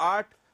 8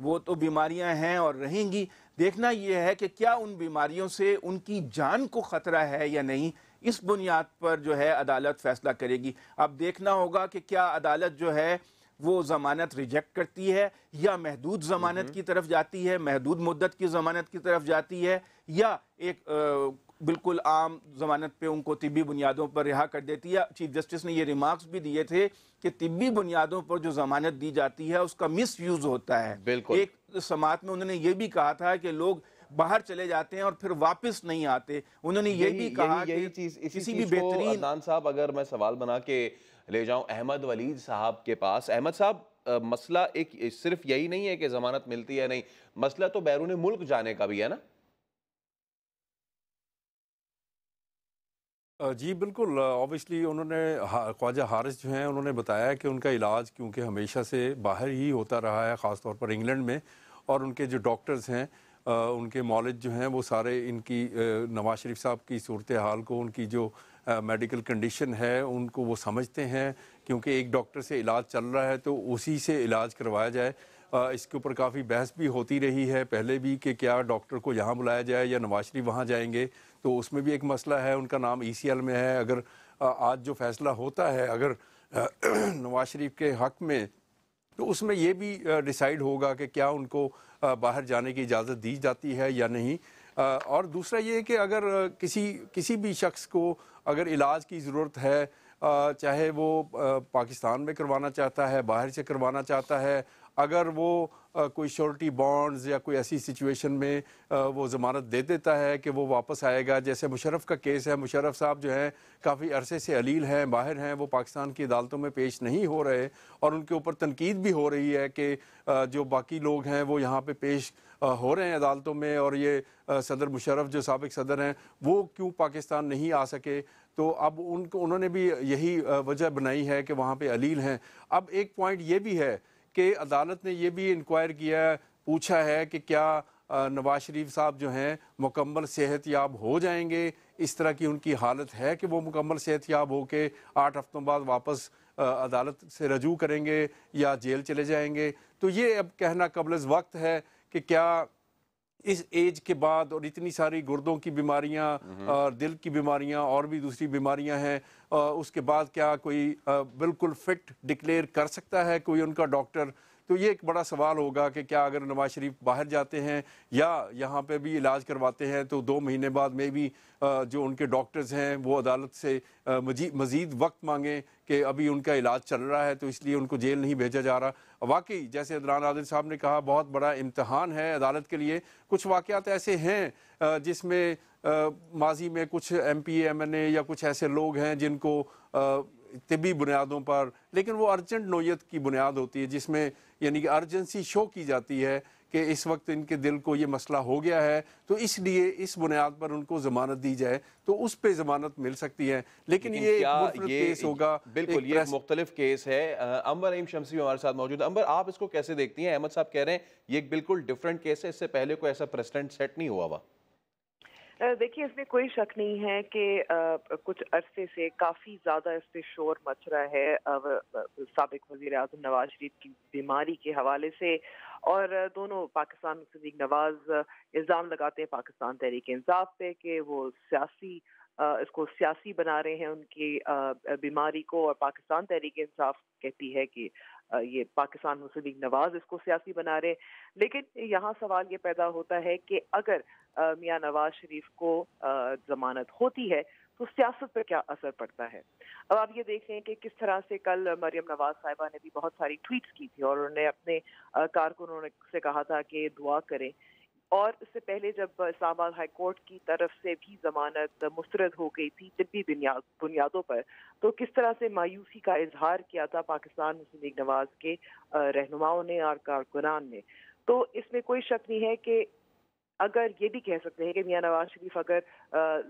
وہ تو بیماریاں ہیں اور رہیں گی. دیکھنا یہ ہے کہ کیا ان بیماریوں سے ان کی جان کو خطرہ ہے یا نہیں. اس بنیاد پر جو ہے عدالت فیصلہ کرے گی. اب دیکھنا ہوگا کہ کیا عدالت جو ہے وہ ضمانت ریجیکٹ کرتی ہے یا محدود ضمانت کی طرف جاتی ہے, محدود مدت کی ضمانت کی طرف جاتی ہے, یا ایک بالکل عام ضمانت پہ ان کو طبی بنیادوں پر رہا کر دیتی ہے. چیف جسٹس نے یہ ریمارکس بھی دیے تھے کہ طبی بنیادوں پر جو ضمانت دی جاتی ہے اس کا مس یوز ہوتا ہے. بالکل. ایک سماعت میں انہوں نے یہ بھی کہا تھا کہ لوگ باہر چلے جاتے ہیں اور پھر واپس نہیں آتے. انہوں نے یہ بھی کہا کہ کسی بھی بہترین عدنان صاحب اگر میں سوال بنا کے لے جاؤں احمد ولید صاحب کے پاس. احمد صاحب مسئلہ ایک صرف یہی نہیں ہے کہ ضمانت ملتی ہے نہیں, مسئلہ تو بیرون ملک جانے کا بھی ہے نا؟ جی بالکل, اوبیسلی انہوں نے خواجہ حارث جو ہیں انہوں نے بتایا کہ ان کا علاج کیونکہ ہمیشہ سے باہر ہی ہوتا رہا ہے, خاص طور پر انگلینڈ میں, اور ان کے جو ڈاکٹرز ہیں ان کے مالج جو ہیں وہ سارے ان کی نواز شریف صاحب کی صورتحال کو, ان کی جو میڈیکل کنڈیشن ہے ان کو وہ سمجھتے ہیں, کیونکہ ایک ڈاکٹر سے علاج چل رہا ہے تو اسی سے علاج کروایا جائے. اس کے اوپر کافی بحث بھی ہوتی رہی ہے پہلے بھی کہ کیا ڈاکٹر کو یہاں بلایا جائے یا نواز شریف وہاں جائیں گے, تو اس میں بھی ایک مسئلہ ہے. ان کا نام ECL میں ہے. اگر آج جو فیصلہ ہوتا ہے اگر نواز شریف کے حق میں, تو اس میں یہ بھی ڈیسائیڈ ہوگا کہ کیا ان کو باہر جانے کی اجازت دی جاتی ہے یا نہیں. اور دوسرا یہ کہ اگر کسی بھی شخص کو اگر علاج کی ضرورت ہے, چاہے وہ پاکستان میں کروانا چاہتا ہے, باہر سے کروانا چاہتا ہے, اگر وہ کوئی شورٹی بانڈز یا کوئی ایسی سچویشن میں وہ ضمانت دے دیتا ہے کہ وہ واپس آئے گا, جیسے مشرف کا کیس ہے. مشرف صاحب جو ہیں کافی عرصے سے علیل ہیں, باہر ہیں, وہ پاکستان کی عدالتوں میں پیش نہیں ہو رہے, اور ان کے اوپر تنقید بھی ہو رہی ہے کہ جو باقی لوگ ہیں وہ یہاں پہ پیش ہو رہے ہیں عدالتوں میں, اور یہ صدر مشرف جو سابق صدر ہیں وہ کیوں پاکستان نہیں آ سکے. تو اب انہوں نے بھی یہی وجہ بنائی ہے کہ وہاں پہ علیل ہیں. اب ایک پوائنٹ یہ بھی ہے کہ عدالت نے یہ بھی انکوائر کیا, پوچھا ہے کہ کیا نواز شریف صاحب جو ہیں مکمل صحت یاب ہو جائیں گے. اس طرح کی ان کی حالت ہے کہ وہ مکمل صحت یاب ہو کے 8 ہفتوں بعد واپس عدالت سے رجوع کریں گے یا جیل چلے جائیں گے. تو یہ اب کہنا قبل از وقت ہے کہ کیا اس ایج کے بعد, اور اتنی ساری گردوں کی بیماریاں, دل کی بیماریاں اور بھی دوسری بیماریاں ہیں, اس کے بعد کیا کوئی بالکل فٹ ڈکلیئر کر سکتا ہے کوئی ان کا ڈاکٹر. تو یہ ایک بڑا سوال ہوگا کہ کیا اگر نواز شریف باہر جاتے ہیں یا یہاں پہ بھی علاج کرواتے ہیں تو 2 مہینے بعد میں بھی جو ان کے ڈاکٹرز ہیں وہ عدالت سے مزید وقت مانگیں کہ ابھی ان کا علاج چل رہا ہے تو اس لیے ان کو جیل نہیں بھیجا جا رہا. واقعی جیسے عدنان عادل صاحب نے کہا, بہت بڑا امتحان ہے عدالت کے لیے. کچھ واقعات ایسے ہیں جس میں ماضی میں کچھ MP MNA یا کچھ ایسے لوگ ہیں جن کو طبی بنیادوں پر, لیکن وہ ارجنٹ نوعیت کی بنیاد ہوتی ہے جس میں یعنی کہ ارجنسی شو کی جاتی ہے کہ اس وقت ان کے دل کو یہ مسئلہ ہو گیا ہے تو اس لیے اس بنیاد پر ان کو ضمانت دی جائے تو اس پہ ضمانت مل سکتی ہے. لیکن یہ ایک مختلف کیس ہوگا. بالکل یہ ایک مختلف کیس ہے. انور رحیم شمسی ہمارے ساتھ موجود ہے. انور, آپ اس کو کیسے دیکھتی ہیں؟ احمد صاحب کہہ رہے ہیں یہ ایک بالکل ڈیفرنٹ کیس ہے, اس سے پہلے کوئی ایسا پریسیڈنٹ سیٹ نہیں ہوا ہوا. دیکھیے اس میں کوئی شک نہیں ہے کہ کچھ عرصے سے کافی زیادہ اس پہ شور مچ رہا ہے سابق وزیر اعظم نواز شریف کی بیماری کے حوالے سے, اور دونوں پاکستان صدیق نواز الزام لگاتے ہیں پاکستان تحریک انصاف پہ کہ وہ اس کو سیاسی بنا رہے ہیں ان کی بیماری کو, اور پاکستان تحریک انصاف کہتی ہے کہ یہ پاکستان صدیق نواز اس کو سیاسی بنا رہے. لیکن یہاں سوال یہ پیدا ہوتا ہے کہ اگر میاں نواز شریف کو ضمانت ہوتی ہے تو سیاست پر کیا اثر پڑتا ہے. اب آپ یہ دیکھ رہے ہیں کہ کس طرح سے کل مریم نواز صاحبہ نے بھی بہت ساری ٹویٹس کی تھی اور انہوں نے اپنے کارکنوں سے کہا تھا کہ دعا کریں, اور اس سے پہلے جب اسلام آباد ہائی کورٹ کی طرف سے بھی ضمانت مسترد ہو گئی تھی طبی بنیادوں پر, تو کس طرح سے مایوسی کا اظہار کیا تھا پاکستان صدیق نواز کے رہنماؤں نے اور کارکنان نے. تو اس میں کوئی شک نہیں ہے کہ اگر یہ بھی کہہ سکتے ہیں کہ میاں نواز شریف اگر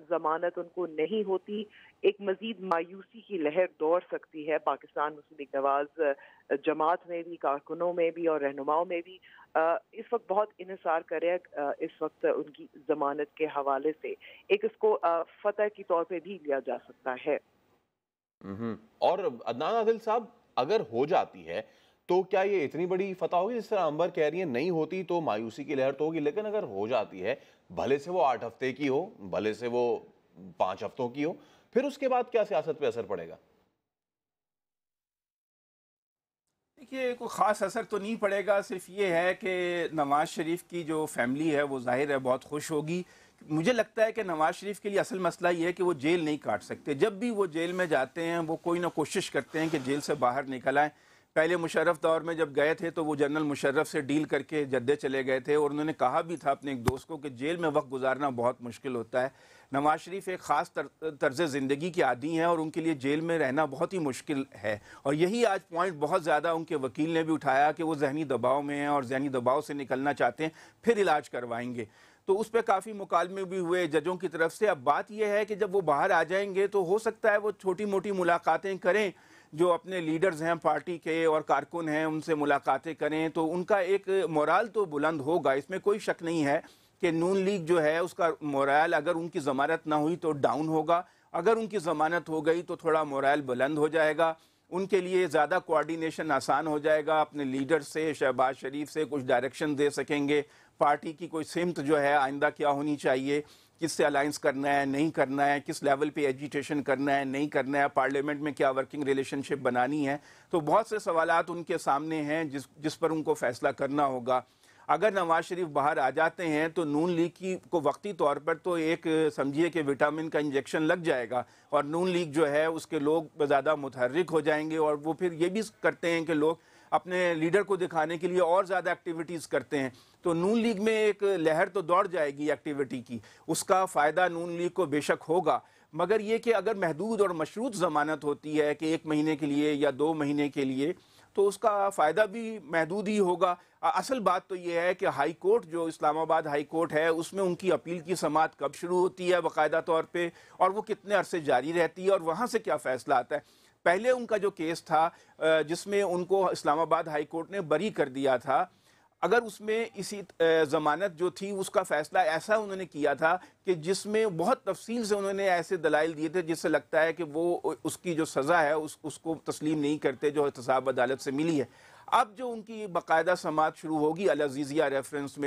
ضمانت ان کو نہیں ہوتی, ایک مزید مایوسی کی لہر دوڑ سکتی ہے پاکستان مسلم نواز جماعت میں بھی, کارکنوں میں بھی اور رہنماؤں میں بھی. اس وقت بہت انحصار کرے اس وقت ان کی ضمانت کے حوالے سے, ایک اس کو فتح کی طور پہ بھی لیا جا سکتا ہے. اور عدنان عادل صاحب اگر ہو جاتی ہے تو کیا یہ اتنی بڑی فتح ہوگی؟ جس طرح انبر کہہ رہی ہیں نہیں ہوتی تو مایوسی کی لہر تو ہوگی، لیکن اگر ہو جاتی ہے، بھلے سے وہ 8 ہفتے کی ہو، بھلے سے وہ 5 ہفتوں کی ہو، پھر اس کے بعد کیا سیاست پہ اثر پڑے گا؟ دیکھیے کوئی خاص اثر تو نہیں پڑے گا، صرف یہ ہے کہ نواز شریف کی جو فیملی ہے وہ ظاہر ہے بہت خوش ہوگی۔ مجھے لگتا ہے کہ نواز شریف کے لیے اصل مسئلہ یہ ہے کہ وہ جیل نہیں کاٹ سکتے۔ جب بھی وہ جیل میں جاتے ہیں وہ کوئی نہ کوشش کرتے ہیں کہ جیل سے باہر نکل آئیں۔ پہلے مشرف دور میں جب گئے تھے تو وہ جنرل مشرف سے ڈیل کر کے جدے چلے گئے تھے، اور انہوں نے کہا بھی تھا اپنے ایک دوست کو کہ جیل میں وقت گزارنا بہت مشکل ہوتا ہے۔ نواز شریف ایک خاص طرز زندگی کے عادی ہیں اور ان کے لیے جیل میں رہنا بہت ہی مشکل ہے، اور یہی آج پوائنٹ بہت زیادہ ان کے وکیل نے بھی اٹھایا کہ وہ ذہنی دباؤ میں ہیں اور ذہنی دباؤ سے نکلنا چاہتے ہیں، پھر علاج کروائیں گے۔ تو اس پہ کافی مکالمے بھی ہوئے ججوں کی طرف سے۔ اب بات یہ ہے کہ جب وہ باہر آ جائیں گے تو ہو سکتا ہے وہ چھوٹی موٹی ملاقاتیں کریں، جو اپنے لیڈرز ہیں پارٹی کے اور کارکن ہیں ان سے ملاقاتیں کریں، تو ان کا ایک مورال تو بلند ہوگا، اس میں کوئی شک نہیں ہے کہ نون لیگ جو ہے اس کا مورال اگر ان کی ضمانت نہ ہوئی تو ڈاؤن ہوگا، اگر ان کی ضمانت ہو گئی تو تھوڑا مورال بلند ہو جائے گا، ان کے لیے زیادہ کوارڈینیشن آسان ہو جائے گا، اپنے لیڈر سے شہباز شریف سے کچھ ڈائریکشن دے سکیں گے، پارٹی کی کوئی سمت جو ہے آئندہ کیا ہونی چاہیے، کس سے الائنس کرنا ہے نہیں کرنا ہے، کس لیول پہ ایجیٹیشن کرنا ہے نہیں کرنا ہے، پارلیمنٹ میں کیا ورکنگ ریلیشن شپ بنانی ہے۔ تو بہت سے سوالات ان کے سامنے ہیں جس پر ان کو فیصلہ کرنا ہوگا۔ اگر نواز شریف باہر آ جاتے ہیں تو نون لیگ کو وقتی طور پر تو ایک سمجھیے کہ وٹامن کا انجیکشن لگ جائے گا، اور نون لیگ جو ہے اس کے لوگ زیادہ متحرک ہو جائیں گے، اور وہ پھر یہ بھی کرتے ہیں کہ لوگ اپنے لیڈر کو دکھانے کے لیے اور زیادہ ایکٹیویٹیز کرتے ہیں، تو نون لیگ میں ایک لہر تو دوڑ جائے گی ایکٹیویٹی کی، اس کا فائدہ نون لیگ کو بے شک ہوگا، مگر یہ کہ اگر محدود اور مشروط ضمانت ہوتی ہے کہ 1 مہینے کے لیے یا 2 مہینے کے لیے، تو اس کا فائدہ بھی محدود ہی ہوگا۔ اصل بات تو یہ ہے کہ ہائی کورٹ جو اسلام آباد ہائی کورٹ ہے اس میں ان کی اپیل کی سماعت کب شروع ہوتی ہے باقاعدہ طور پہ، اور وہ کتنے عرصے جاری رہتی ہے، اور وہاں سے کیا فیصلہ آتا ہے۔ پہلے ان کا جو کیس تھا جس میں ان کو اسلام آباد ہائی کورٹ نے بری کر دیا تھا، اگر اس میں اسی ضمانت جو تھی اس کا فیصلہ ایسا انہوں نے کیا تھا کہ جس میں بہت تفصیل سے انہوں نے ایسے دلائل دیے تھے جس سے لگتا ہے کہ وہ اس کی جو سزا ہے اس کو تسلیم نہیں کرتے جو احتساب عدالت سے ملی ہے۔ اب جو ان کی باقاعدہ سماعت شروع ہوگی العزیزیہ ریفرنس میں